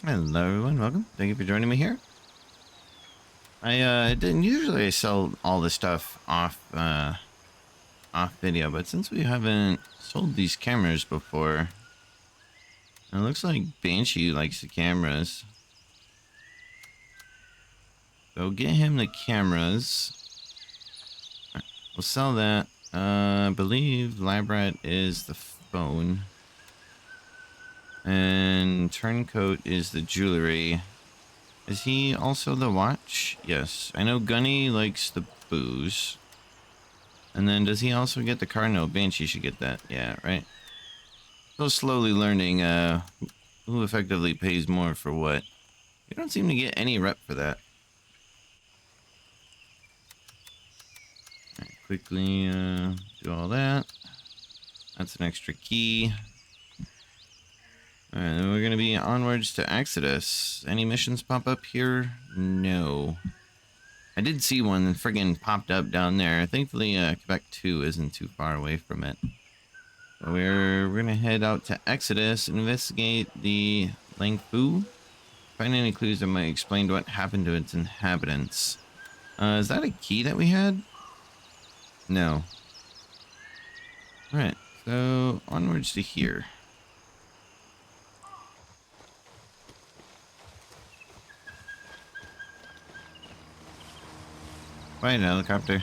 Hello everyone, welcome. Thank you for joining me here. I didn't usually sell all this stuff off video, but since we haven't sold these cameras before, it looks like Banshee likes the cameras. So get him the cameras. Right, we'll sell that. I believe Labrat is the phone. And Turncoat is the jewelry. Is he also the watch? Yes. I know Gunny likes the booze. And then does he also get the car? No, Banshee should get that. Yeah, right. So slowly learning who effectively pays more for what. You don't seem to get any rep for that. All right, quickly do all that. That's an extra key. Alright, then we're going to be onwards to Exodus. Any missions pop up here? No. I did see one that friggin' popped up down there. Thankfully, Quebec 2 isn't too far away from it. So we're going to head out to Exodus, investigate the Langfu. Find any clues that might explain what happened to its inhabitants. Is that a key that we had? No. Alright, so onwards to here. Fine, helicopter.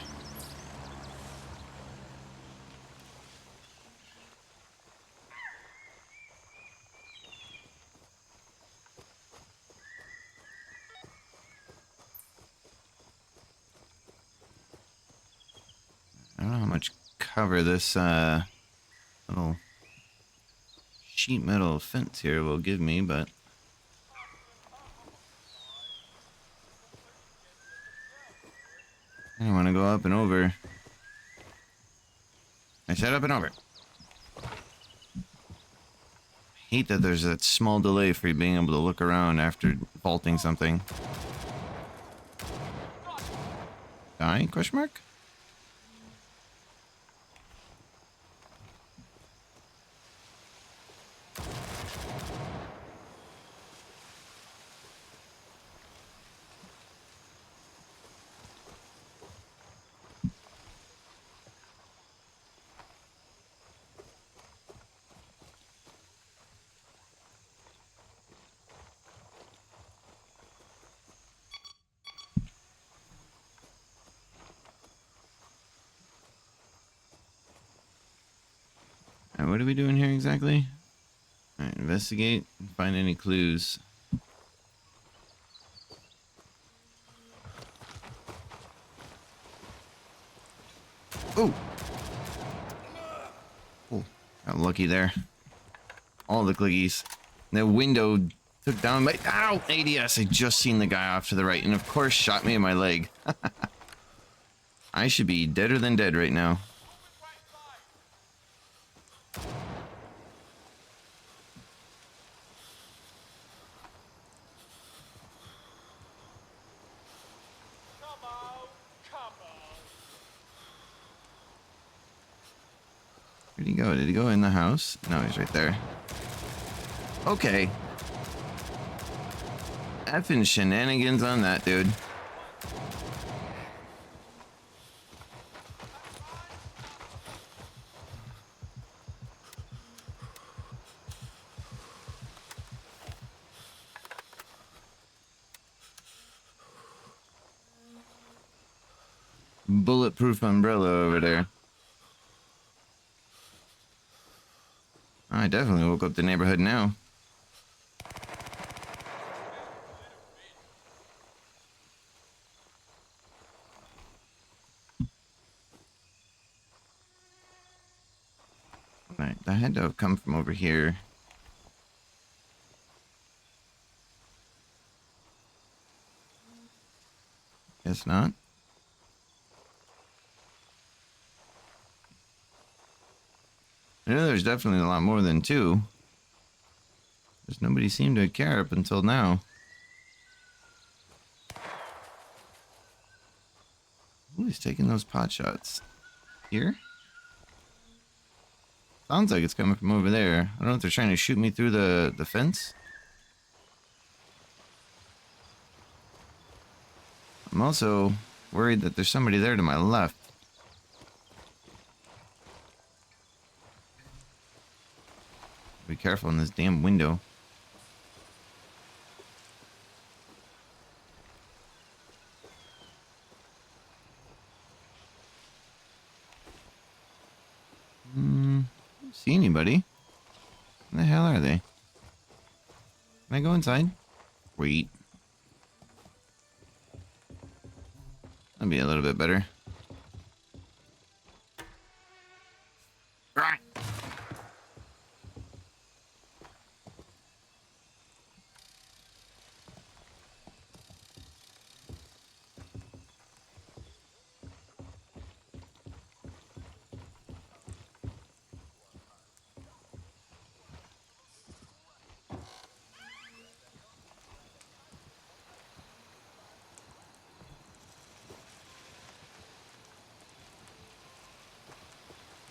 I don't know how much cover this little sheet metal fence here will give me, but I don't want to go up and over. I said up and over. Hate that there's that small delay for you being able to look around after vaulting something. Die? Question mark? Alright, what are we doing here exactly? Alright, investigate and find any clues. Oh! Oh, got lucky there. All the clickies. The window took down my... Ow! ADS! I just seen the guy off to the right and of course shot me in my leg. I should be deader than dead right now. Where'd he go? Did he go in the house? No, he's right there. Okay. Effing shenanigans on that, dude. Bulletproof umbrella over there. I definitely woke up the neighborhood now. Alright, that had to have come from over here. Guess not. I know there's definitely a lot more than two. Just nobody seemed to care up until now. Ooh, he's taking those pot shots. Here? Sounds like it's coming from over there. I don't know if they're trying to shoot me through the fence. I'm also worried that there's somebody there to my left. Be careful in this damn window. Don't see anybody. Where the hell are they? Can I go inside? Wait. That'd be a little bit better.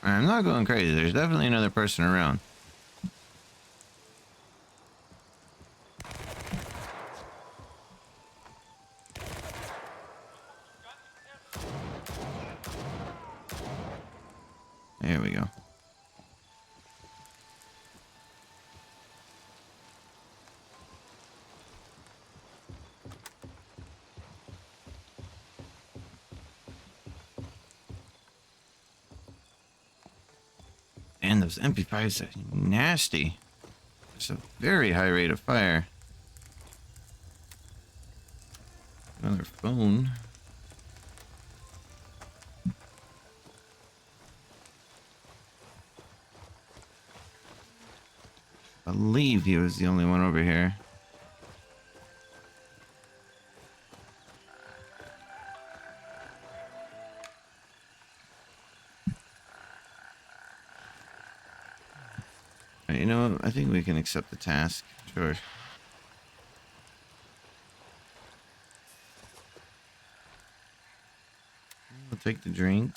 I'm not going crazy. There's definitely another person around. There we go. And those MP5s are nasty. It's a very high rate of fire. Another phone. I believe he was the only one over here. You know what? I think we can accept the task. Sure. We'll take the drink.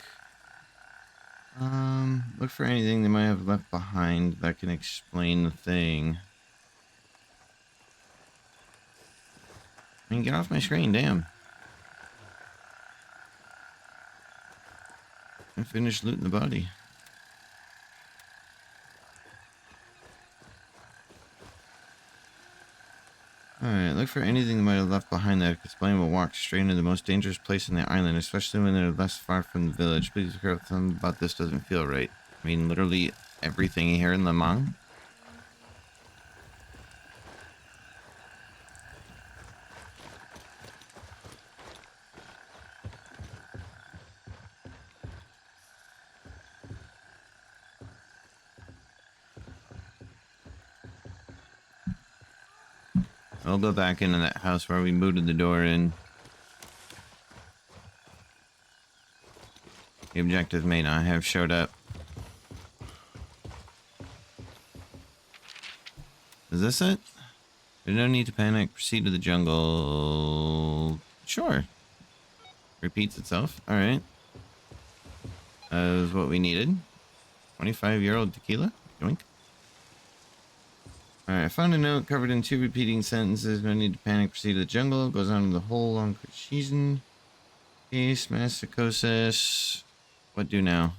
Look for anything they might have left behind that can explain the thing. I mean, get off my screen, damn. I finished looting the body. Alright, look for anything they might have left behind that could explain what walked straight into the most dangerous place on the island, especially when they're less far from the village. Please be careful, something about this doesn't feel right. I mean, literally everything here in Lamang. I'll go back into that house where we booted the door in. The objective may not have showed up. Is this it? There's no need to panic. Proceed to the jungle. Sure. Repeats itself. Alright. That was what we needed. 25-year-old tequila. Yoink. Alright, I found a note covered in 2 repeating sentences. No need to panic. Proceed to the jungle. Goes on to the whole long season. Case, masticosis. What do now?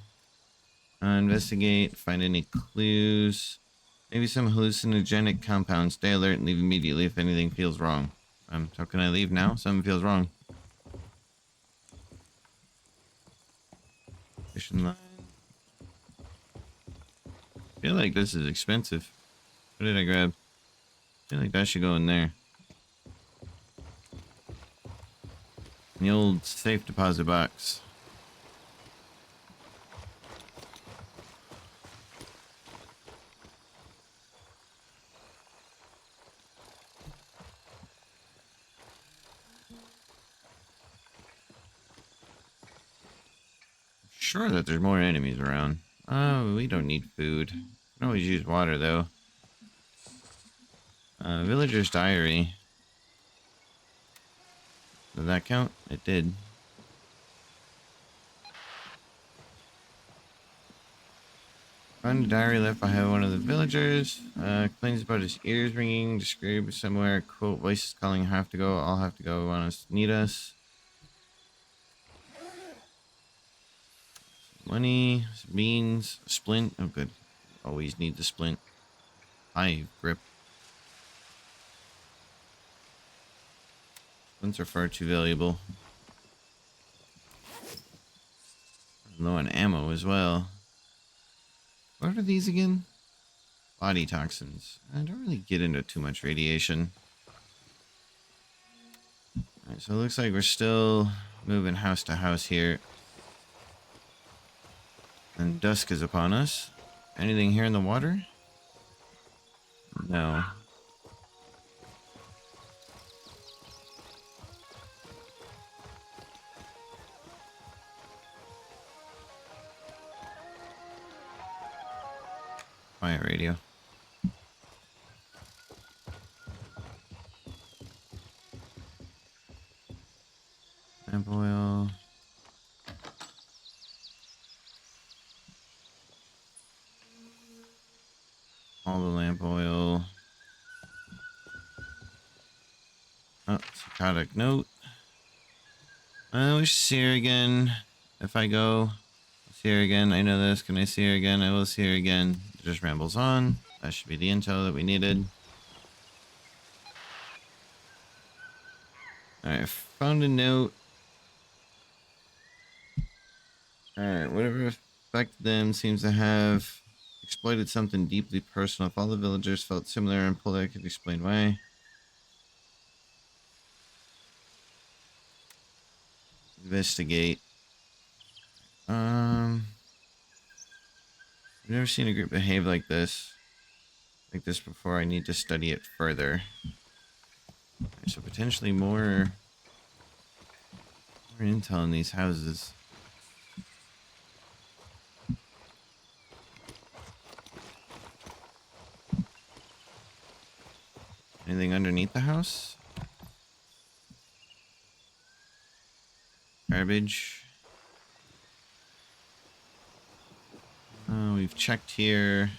Investigate. Find any clues. Maybe some hallucinogenic compound. Stay alert and leave immediately if anything feels wrong. So can I leave now? Something feels wrong. Fishing line. I feel like this is expensive. What did I grab? I feel like that should go in there. The old safe deposit box. Sure that there's more enemies around. Oh, we don't need food. We can always use water though. Villager's diary. Did that count? It did. Found a diary left by one of the villagers. Complains about his ears ringing. Described somewhere. Quote, voices calling, have to go. I'll have to go. Want us, need us. Money, beans, splint. Oh, good. Always need the splint. High grip. Splints are far too valuable. Low on ammo as well. What are these again? Body toxins. I don't really get into too much radiation. Alright, so it looks like we're still moving house to house here. And dusk is upon us. Anything here in the water? No. Quiet radio. Lamp oil. All the lamp oil. Oh, psychotic note. We should see her again. If I go, see her again. I know this. Can I see her again? I will see her again. It just rambles on. That should be the intel that we needed. Alright, found a note. Alright, whatever affected them seems to have exploited something deeply personal. If all the villagers felt similar and Polak could explain why. Investigate. I've never seen a group behave like this before. I need to study it further. So potentially more intel in these houses. Anything underneath the house? Garbage. Oh, we've checked here.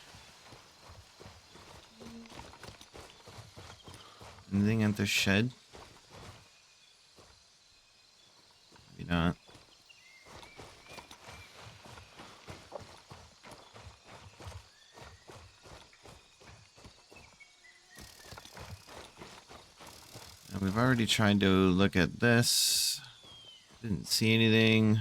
Anything at the shed? Maybe not. Now, we've already tried to look at this. Didn't see anything.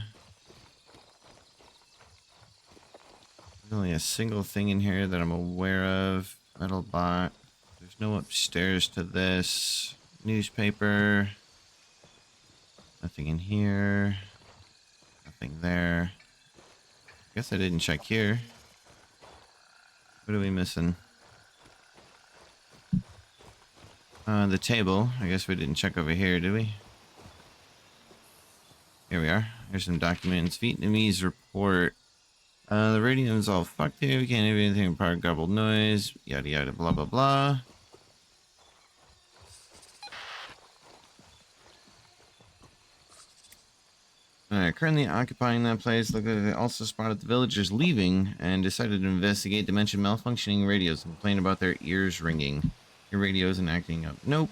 There's only a single thing in here that I'm aware of. Metal box. There's no upstairs to this. Newspaper. Nothing in here. Nothing there. Guess I didn't check here. What are we missing? The table. I guess we didn't check over here, did we? Here we are. Here's some documents. Vietnamese report. The radium's all fucked here. We can't have anything apart. Garbled noise. Yada yada blah blah blah. Alright, currently occupying that place. Look like they also spotted the villagers leaving and decided to investigate. They mentioned malfunctioning radios and complained about their ears ringing. Your radios and acting up. Nope.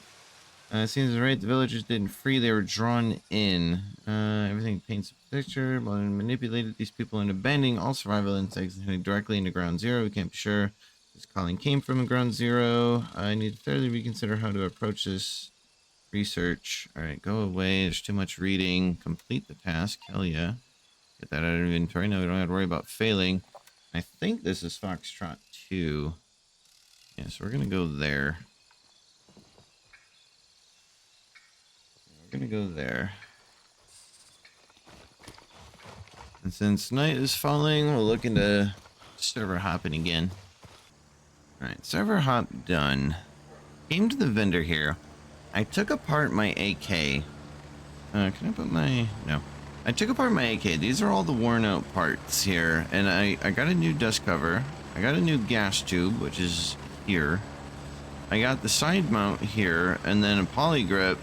Seems right. The villagers didn't free. They were drawn in. Everything paints a picture. Manipulated these people into bending all survival instincts and heading directly into ground zero. We can't be sure this calling came from ground zero. I need to thoroughly reconsider how to approach this research. All right, go away. There's too much reading. Complete the task. Hell yeah. Get that out of inventory. Now we don't have to worry about failing. I think this is Foxtrot 2. Yeah, so we're going to go there. Gonna go there. And since night is falling, we'll look into server hopping again. Alright, server hop done. Came to the vendor here. I took apart my AK. Can I put my... No. I took apart my AK. These are all the worn out parts here. And I got a new dust cover. I got a new gas tube, which is here. I got the side mount here. And then a poly grip.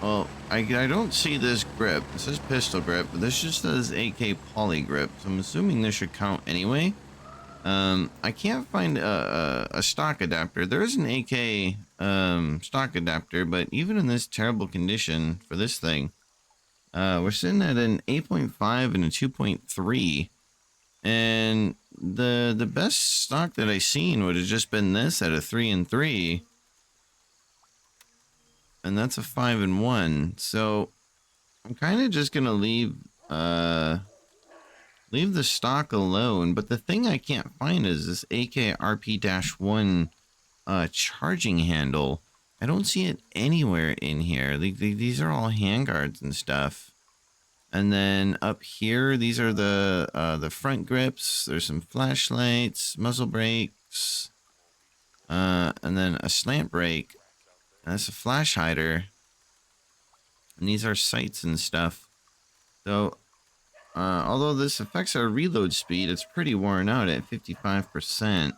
Well, I don't see this grip. It says pistol grip, but this just says AK poly grip. So I'm assuming this should count anyway. I can't find a stock adapter. There is an AK stock adapter, but even in this terrible condition for this thing, we're sitting at an 8.5 and a 2.3. And the best stock that I seen would have just been this at a 3 and 3. And that's a 5 and 1. So I'm kind of just gonna leave the stock alone. But the thing I can't find is this AKRP-1 charging handle. I don't see it anywhere in here. These are all handguards and stuff. And then up here, these are the front grips. There's some flashlights, muzzle brakes, and then a slant brake. And that's a flash hider. And these are sights and stuff. So, although this affects our reload speed, it's pretty worn out at 55%.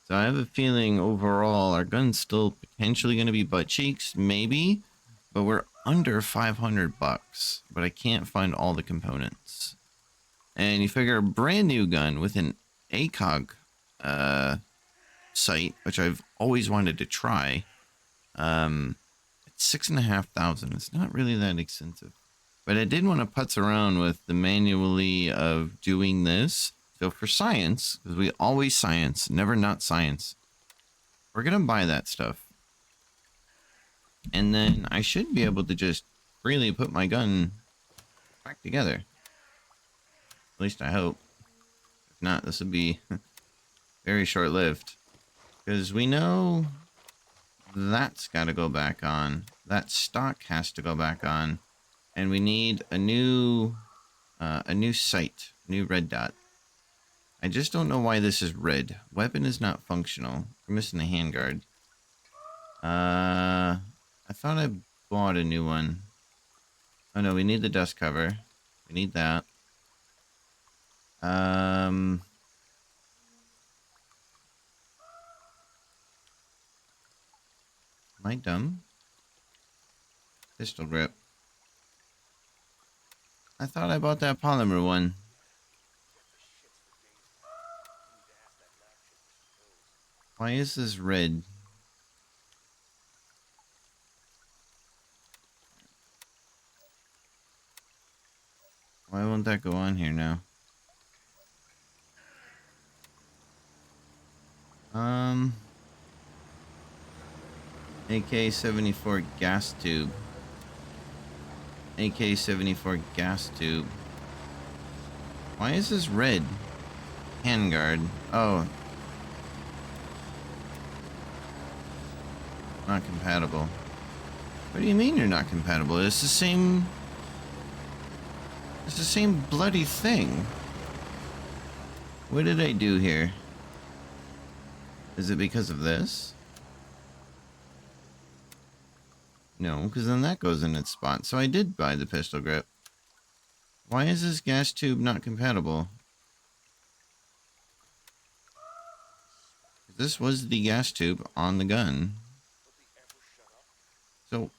So I have a feeling overall our gun's still potentially going to be butt cheeks, maybe, but we're under 500 bucks. But I can't find all the components. And you figure a brand new gun with an ACOG sight, which I've always wanted to try, it's 6,500. It's not really that expensive. But I did want to putz around with the manually of doing this. So for science, because we always science, never not science, we're going to buy that stuff. And then I should be able to just freely put my gun back together. At least I hope. If not, this will be very short-lived. Because we know that's got to go back on. That stock has to go back on. And we need a new sight, new red dot. I just don't know why this is red. Weapon is not functional. We're missing the handguard. I thought I bought a new one. Oh no, we need the dust cover. We need that. Am I dumb? Pistol grip. I thought I bought that polymer one. Why is this red? Why won't that go on here now? AK-74 gas tube. AK-74 gas tube. Why is this red? Handguard. Oh. Not compatible. What do you mean you're not compatible? It's the same... It's the same bloody thing. What did I do here? Is it because of this? No, because then that goes in its spot. So I did buy the pistol grip. Why is this gas tube not compatible? This was the gas tube on the gun. So...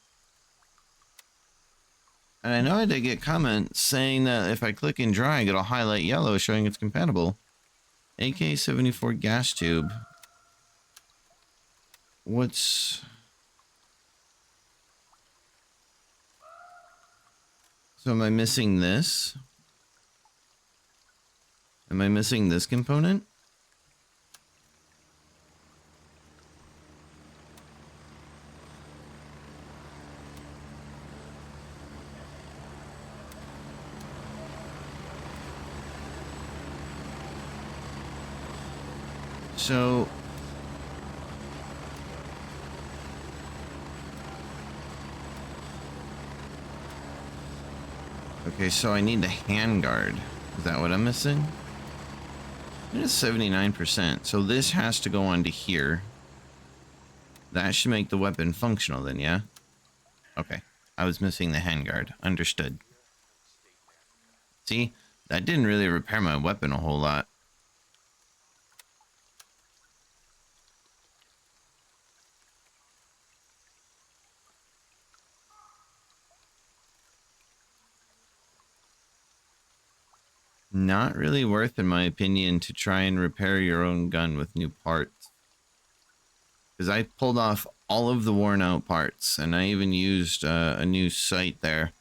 And I know I did get comments saying that if I click and drag, it'll highlight yellow showing it's compatible. AK-74 gas tube. What's... So am I missing this? Am I missing this component? So... Okay, so I need the handguard. Is that what I'm missing? It is 79%. So this has to go onto here. That should make the weapon functional then, yeah? Okay. I was missing the handguard. Understood. See? That didn't really repair my weapon a whole lot. Not really worth, in my opinion, to try and repair your own gun with new parts. Because I pulled off all of the worn out parts, and I even used a new sight there.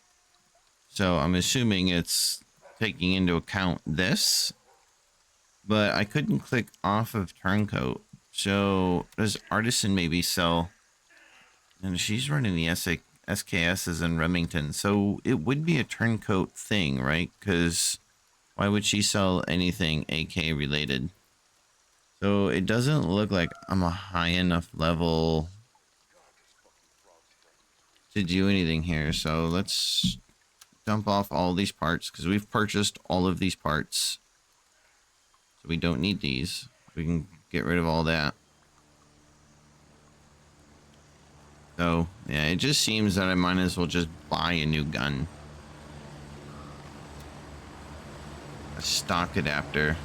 So I'm assuming it's taking into account this. but I couldn't click off of turncoat. So does artisan maybe sell? And she's running the SKSs in Remington, so it would be a turncoat thing, right? Because why would she sell anything AK related? So it doesn't look like I'm a high enough level to do anything here. So let's dump off all these parts because we've purchased all of these parts. So we don't need these. We can get rid of all that. So yeah, it just seems that I might as well just buy a new gun. A stock adapter.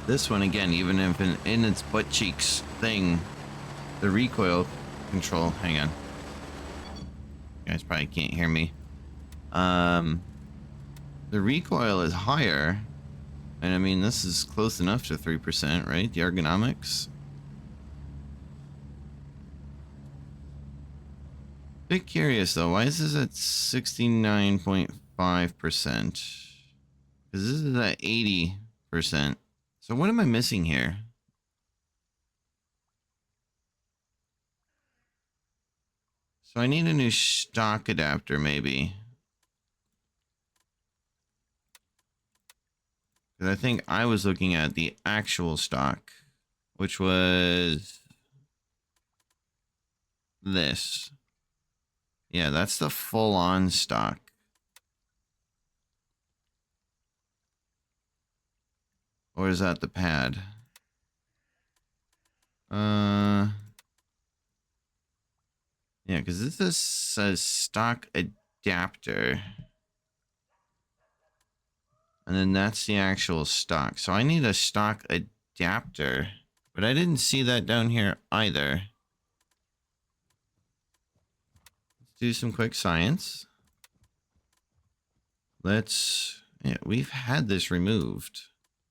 This one again, even if in its butt cheeks thing, the recoil control. Hang on. You guys probably can't hear me. The recoil is higher, and I mean this is close enough to 3%, right? The ergonomics. Bit curious though. Why is this at 69.5%? Because this is at 80%. So what am I missing here? So I need a new stock adapter, maybe. Because I think I was looking at the actual stock, which was this. Yeah, that's the full-on stock. Or is that the pad? Yeah, because this says stock adapter. And then that's the actual stock. So I need a stock adapter. But I didn't see that down here either. Let's do some quick science. Yeah, we've had this removed.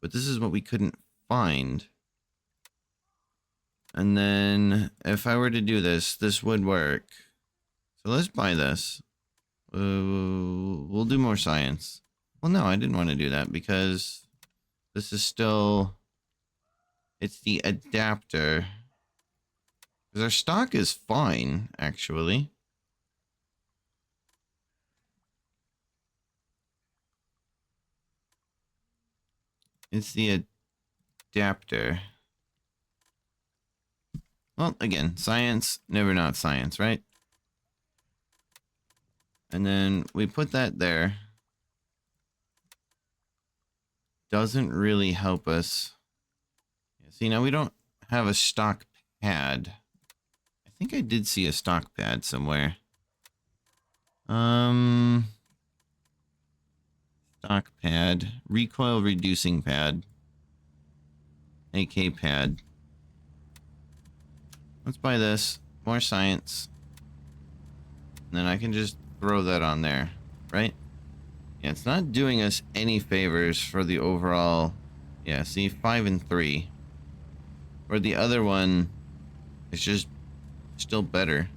But this is what we couldn't find. And then if I were to do this, this would work. So let's buy this. We'll do more science. Well, no, I didn't want to do that because this is still... It's the adapter. Because our stock is fine, actually. It's the adapter. Well, again, science, never not science, right? And then we put that there. Doesn't really help us. See, now we don't have a stock pad. I think I did see a stock pad somewhere. Stock pad, recoil reducing pad, AK pad. Let's buy this. More science. And then I can just throw that on there, right? Yeah, it's not doing us any favors for the overall. Yeah, see, 5 and 3. Or the other one is just still better.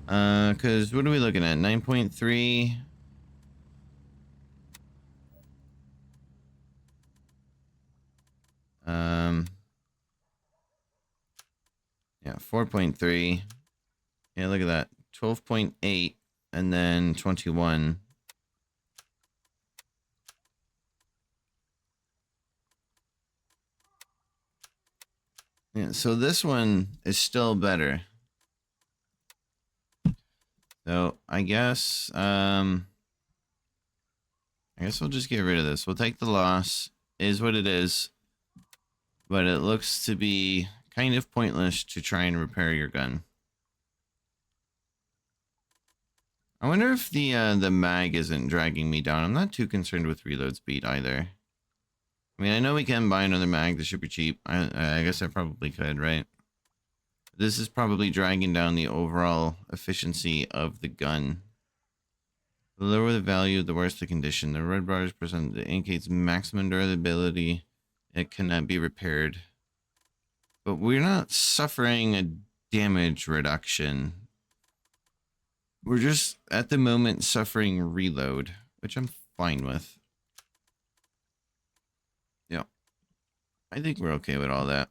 Because what are we looking at? 9.3. Yeah, 4.3. Yeah, look at that. 12.8 and then 21. Yeah, so this one is still better. So I guess we'll just get rid of this. We'll take the loss. It is what it is. But it looks to be kind of pointless to try and repair your gun. I wonder if the mag isn't dragging me down. I'm not too concerned with reload speed either. I mean, I know we can buy another mag. This should be cheap. I guess I probably could, right? This is probably dragging down the overall efficiency of the gun. The lower the value, the worse the condition. The red bars present indicates maximum durability. It cannot be repaired. But we're not suffering a damage reduction. We're just, at the moment, suffering reload, which I'm fine with. I think we're okay with all that.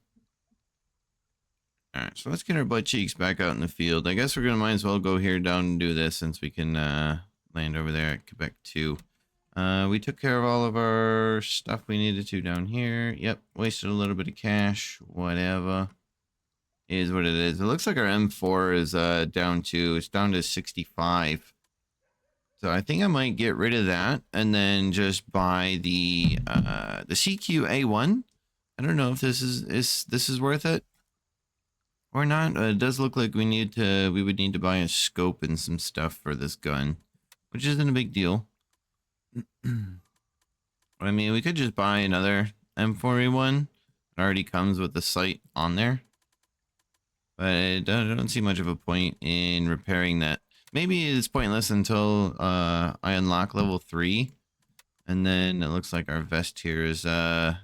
All right, so let's get our butt cheeks back out in the field. I guess we're gonna might as well go here down and do this since we can land over there at Quebec 2. We took care of all of our stuff we needed to down here. Yep, wasted a little bit of cash. Whatever. Is what it is. It looks like our M4 is down to, it's down to 65. So I think I might get rid of that and then just buy the CQA1. I don't know if this is worth it or not. It does look like we would need to buy a scope and some stuff for this gun, which isn't a big deal. I mean, we could just buy another M4A1. It already comes with the sight on there. But I don't see much of a point in repairing that. Maybe it's pointless until I unlock level 3. And then it looks like our vest here is yeah,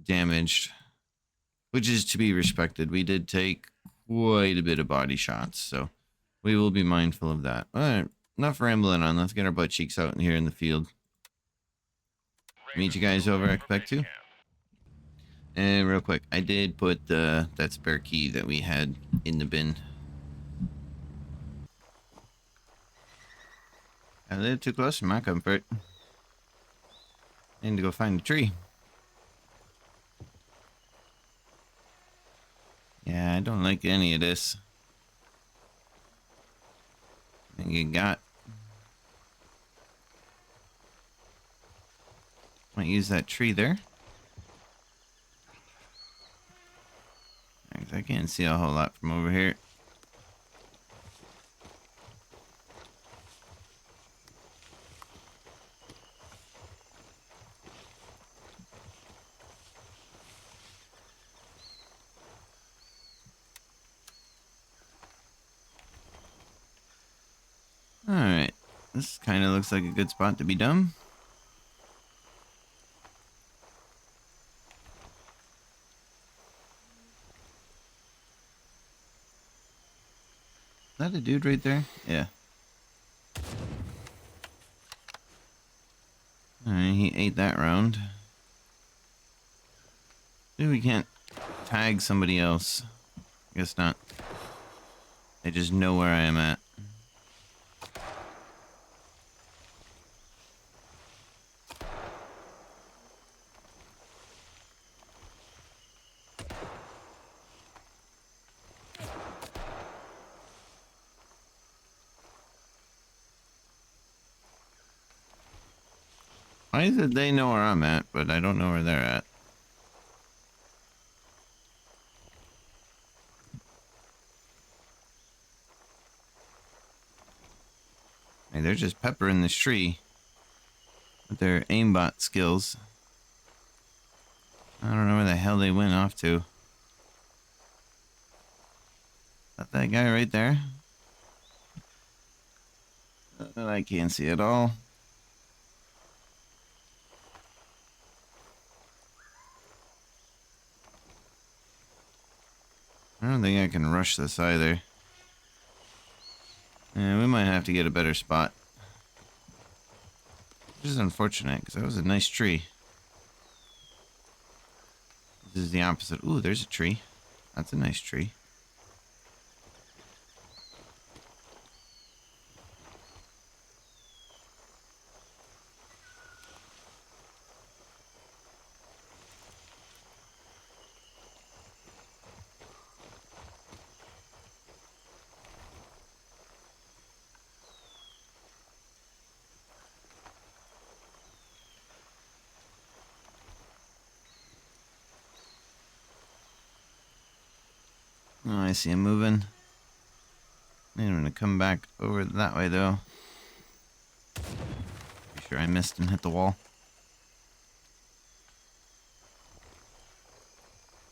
damaged. Which is to be respected. We did take quite a bit of body shots, so we will be mindful of that. Alright, enough rambling on. Let's get our butt cheeks out in here in the field. Meet you guys over at Quebec 2. And real quick, I did put that spare key that we had in the bin. A little too close for my comfort. I need to go find a tree. Yeah, I don't like any of this. I think you got. Might use that tree there. I can't see a whole lot from over here. Alright, this kind of looks like a good spot to be done. Is that a dude right there? Yeah. Alright, he ate that round. Maybe we can't tag somebody else. Guess not. They just know where I am at. Why is it they know where I'm at, but I don't know where they're at? Hey, they're just peppering this tree with their aimbot skills. I don't know where the hell they went off to. Is that guy right there? I can't see at all. I don't think I can rush this either. Yeah, we might have to get a better spot. Which is unfortunate, because that was a nice tree. This is the opposite. Ooh, there's a tree. That's a nice tree. Oh, I see him moving. I'm gonna come back over that way though. Be sure I missed and hit the wall.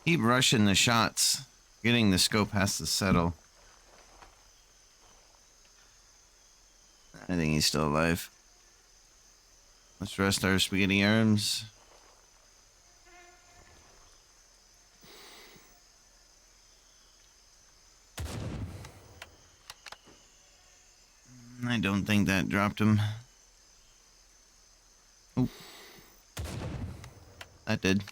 Keep rushing the shots. Getting the scope has to settle. I think he's still alive. Let's rest our spaghetti arms. I don't think that dropped him. Oh. that did.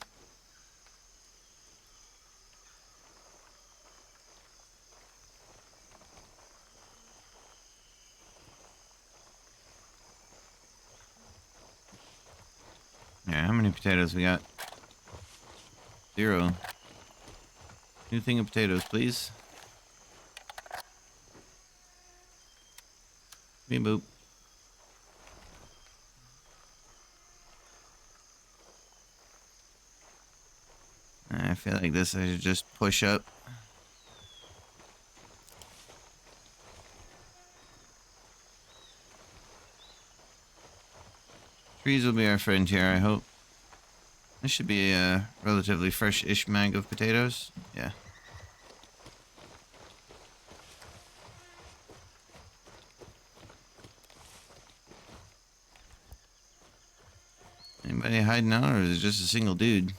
Yeah, how many potatoes we got? 0. New thing of potatoes, please. Beep boop. I feel like this I should just push up. Trees will be our friend here, I hope. This should be a relatively fresh-ish mag of potatoes. Yeah. Anybody hiding out, or is it just a single dude?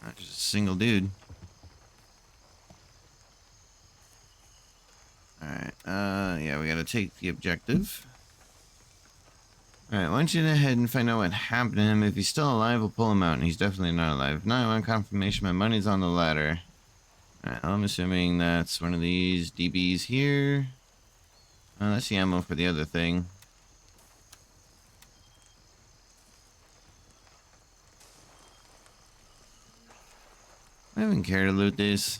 Not just a single dude. Alright, yeah, we gotta take the objective. Alright, I want you to head and find out what happened to him. If he's still alive, we'll pull him out, and he's definitely not alive. If not, I want confirmation my money's on the ladder. Alright, I'm assuming that's one of these DBs here. That's the ammo for the other thing. I haven't cared to loot this.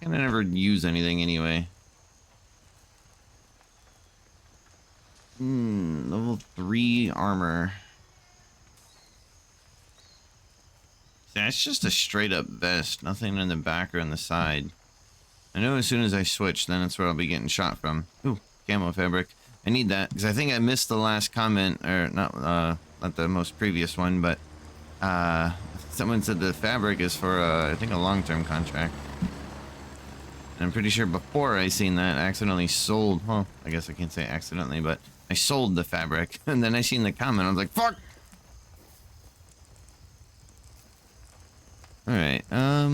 I never use anything anyway. Level 3 armor. That's just a straight up vest. Nothing in the back or on the side. I know as soon as I switch, then that's where I'll be getting shot from. Ooh, camo fabric. I need that, because I think I missed the last comment, or not the most previous one, but someone said the fabric is for, I think, a long-term contract. And I'm pretty sure before I seen that, I accidentally sold, well, I guess I can't say accidentally, but I sold the fabric. And then I seen the comment, I was like, fuck! Alright, I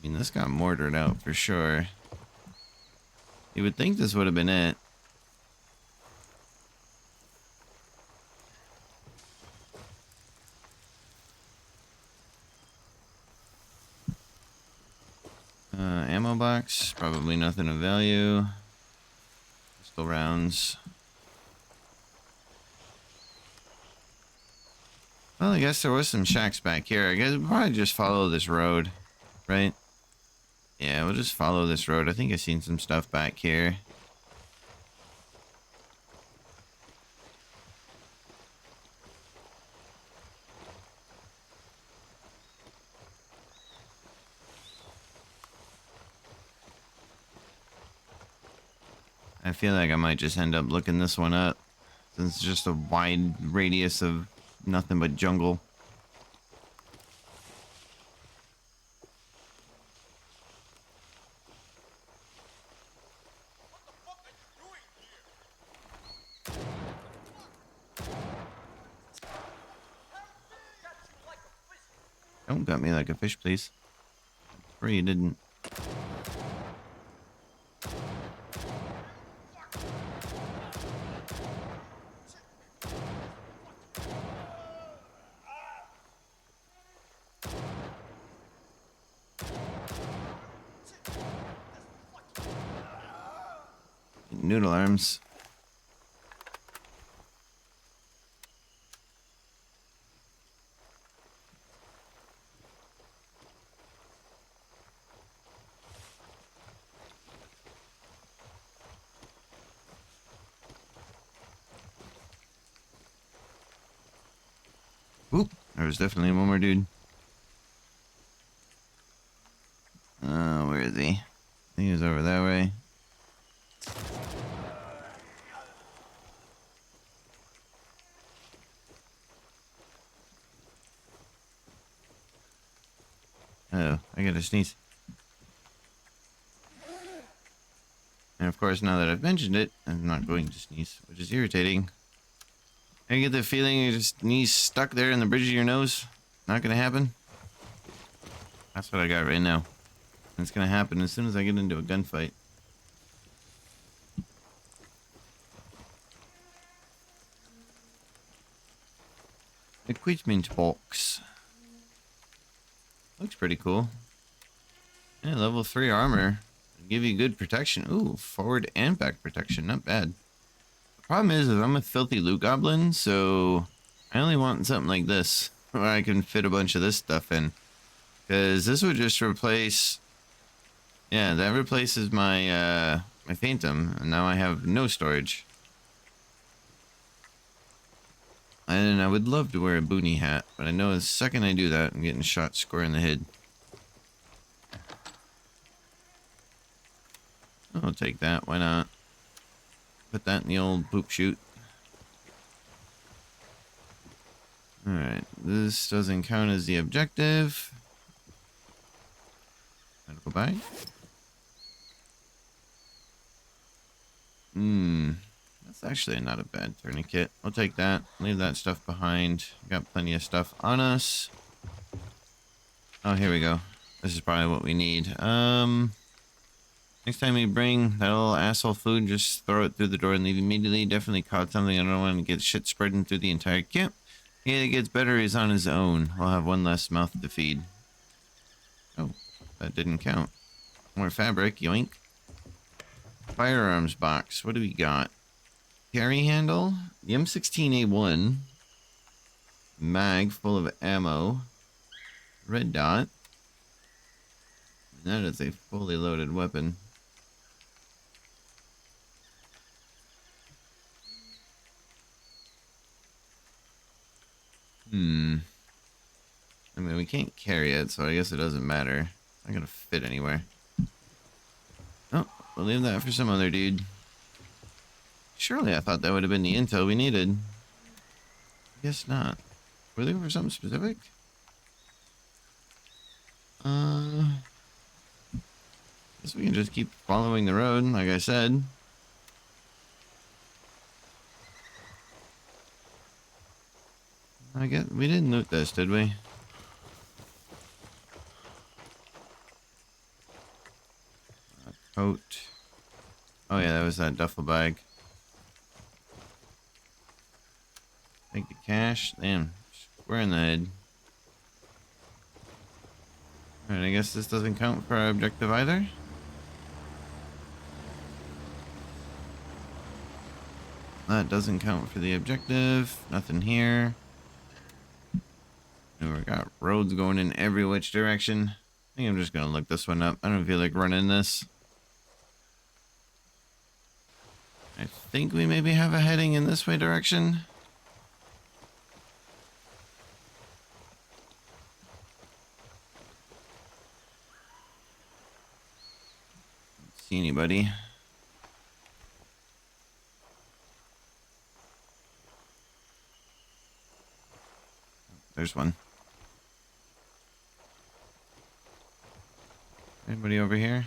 mean, this got mortared out for sure. You would think this would have been it. Ammo box, probably nothing of value. Pistol rounds. Well, I guess there was some shacks back here. I guess we'll probably just follow this road, right? Yeah, we'll just follow this road. I think I've seen some stuff back here. I feel like I might just end up looking this one up, since it's just a wide radius of nothing but jungle. Don't gut me like a fish, please. Or you didn't. Noodle arms. Oop, there was definitely one more dude. Where is he? I think he's over that way. Oh, I gotta sneeze. And of course, now that I've mentioned it, I'm not going to sneeze, which is irritating. I get the feeling your sneeze stuck there in the bridge of your nose. Not gonna happen. That's what I got right now. And it's gonna happen as soon as I get into a gunfight. Equipment box. Looks pretty cool. Yeah, level 3 armor. Give you good protection. Ooh, forward and back protection. Not bad. The problem is I'm a filthy loot goblin, so I only want something like this where I can fit a bunch of this stuff in. Because this would just replace... Yeah, that replaces my my phantom, and now I have no storage. And I would love to wear a boonie hat, but I know the second I do that, I'm getting shot square in the head. I'll take that, why not? Put that in the old poop chute. Alright, this doesn't count as the objective. Medical bag. That's actually not a bad tourniquet. I'll take that. Leave that stuff behind. Got plenty of stuff on us. Oh, here we go. This is probably what we need. Next time we bring that little asshole food, just throw it through the door and leave immediately. Definitely caught something. I don't want to get shit spreading through the entire camp. Yeah, it gets better. He's on his own. We'll have one less mouth to feed. Oh, that didn't count. More fabric, yoink. Firearms box. What do we got? Carry handle. The M16A1. Mag full of ammo. Red dot. That is a fully loaded weapon. I mean, we can't carry it, so I guess it doesn't matter. It's not gonna fit anywhere. Oh, we'll leave that for some other dude. Surely I thought that would have been the intel we needed. Guess not. Were they looking for something specific? Guess we can just keep following the road, like I said. I guess we didn't loot this, did we? Coat. Oh yeah, that was that duffel bag. Take the cash. Damn, square in the head. Alright, I guess this doesn't count for our objective either. That doesn't count for the objective. Nothing here. And we got roads going in every which direction. I think I'm just gonna look this one up. I don't feel like running this. I think we maybe have a heading in this way direction. Don't see anybody. There's one. Anybody over here?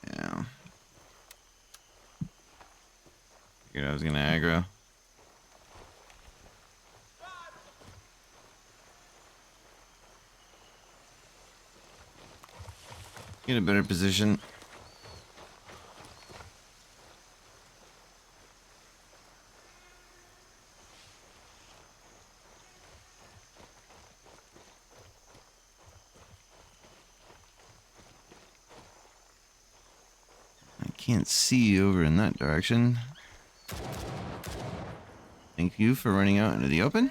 Yeah. Figured I was gonna aggro. Get a better position. Can't see over in that direction. Thank you for running out into the open.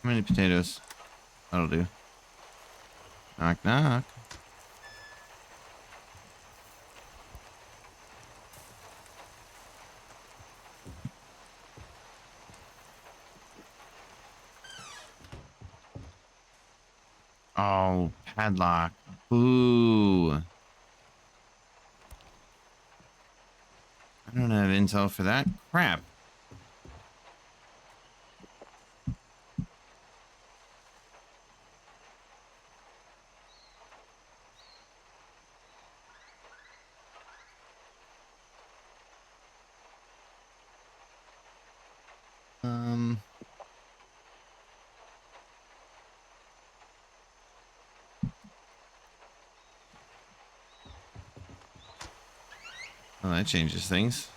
How many potatoes? That'll do. Knock, knock. Oh, padlock. Boo. I don't have intel for that. Crap. Um. Well, that changes things.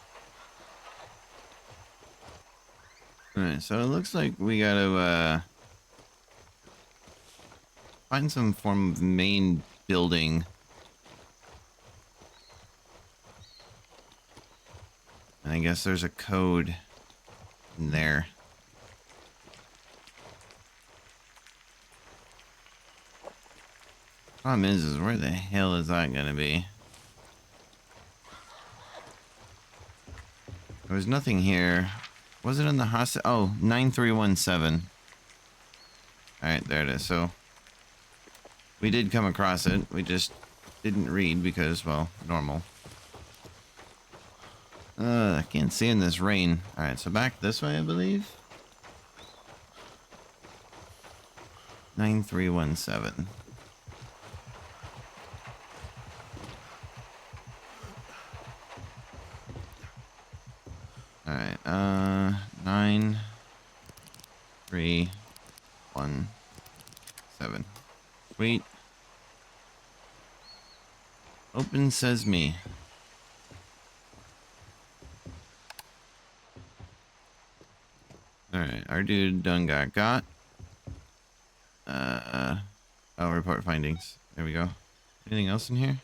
Alright, so it looks like we gotta, find some form of main building. And I guess there's a code in there. Problem is where the hell is that gonna be? There was nothing here. Was it in the hostel? Oh, 9317. Alright, there it is. So, we did come across it. We just didn't read because, well, normal. I can't see in this rain. Alright, so back this way, I believe. 9317. Alright, 9317. Sweet. Open sesame. Alright, our dude done got. Oh, report findings. There we go. Anything else in here?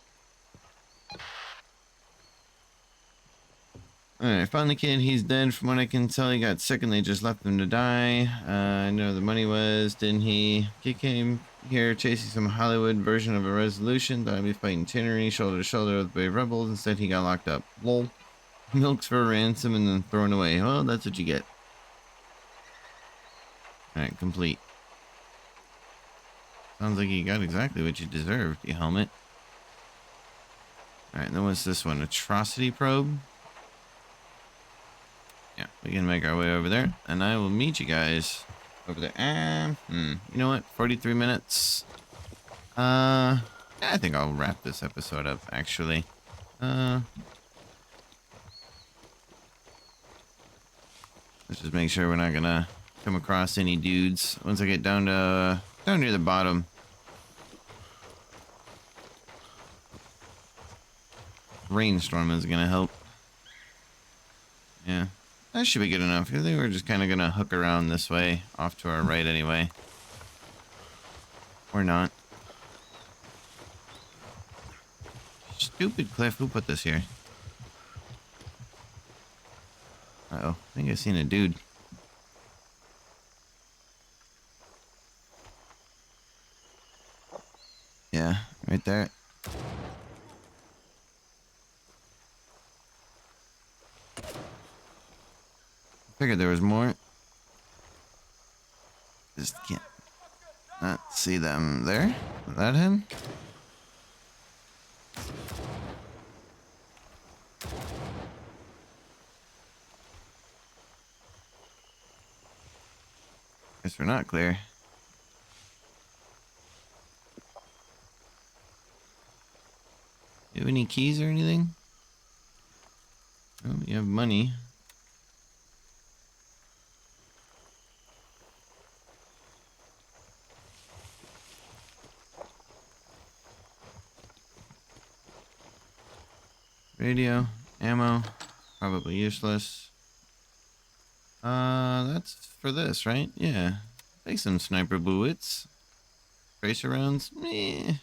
Alright, found the kid. He's dead. From what I can tell, he got sick and they just left him to die. I know the money was, didn't he? Kid came here chasing some Hollywood version of a resolution. Thought I'd be fighting Tinnery shoulder to shoulder with brave rebels. Instead, he got locked up. Lol. Milks for a ransom and then thrown away. Well, that's what you get. Alright, complete. Sounds like you got exactly what you deserved, you helmet. Alright, then what's this one? Atrocity probe? Yeah, we can make our way over there, and I will meet you guys over there. You know what? 43 minutes. I think I'll wrap this episode up, actually. Let's just make sure we're not gonna come across any dudes once I get down near the bottom. Rainstorm is gonna help. Yeah. That should be good enough. I think we're just kind of going to hook around this way, off to our right anyway. Or not. Stupid cliff. Who put this here? Uh-oh. I think I seen a dude. Yeah, right there. Figured there was more. Just can't not see them there. Is that him? Guess we're not clear. Do you have any keys or anything? Oh, you have money. Radio, ammo, probably useless. That's for this, right? Yeah. Take some sniper bullets. Tracer rounds? Meh.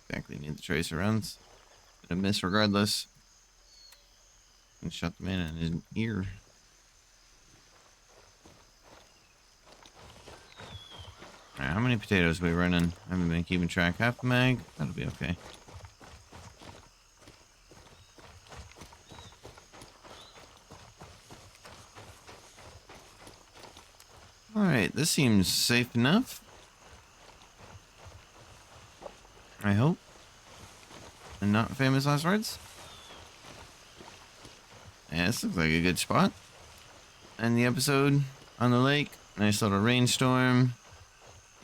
Exactly need the tracer rounds. But a miss regardless. And shot the man in his ear. Alright, how many potatoes are we running? I haven't been keeping track. Half a mag? That'll be okay. Alright, this seems safe enough. I hope. And not famous last words. Yeah, this looks like a good spot. End the episode on the lake. Nice little rainstorm.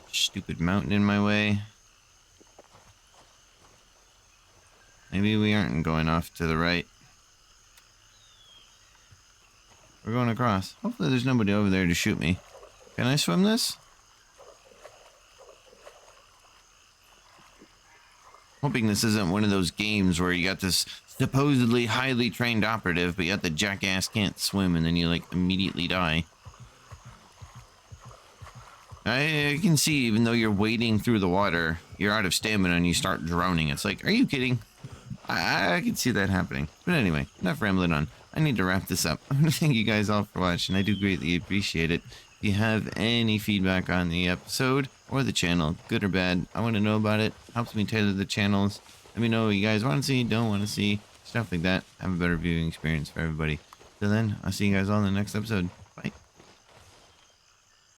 Stupid mountain in my way. Maybe we aren't going off to the right. We're going across. Hopefully there's nobody over there to shoot me. Can I swim this? Hoping this isn't one of those games where you got this supposedly highly trained operative, but yet the jackass can't swim and then you like immediately die. I can see, even though you're wading through the water, you're out of stamina and you start drowning. It's like, are you kidding? I can see that happening. But anyway, enough rambling on. I need to wrap this up. I want to thank you guys all for watching. I do greatly appreciate it. If you have any feedback on the episode or the channel, good or bad, I want to know about it. Helps me tailor the channels. Let me know what you guys want to see, don't want to see, stuff like that. Have a better viewing experience for everybody. Till then, I'll see you guys all in the next episode.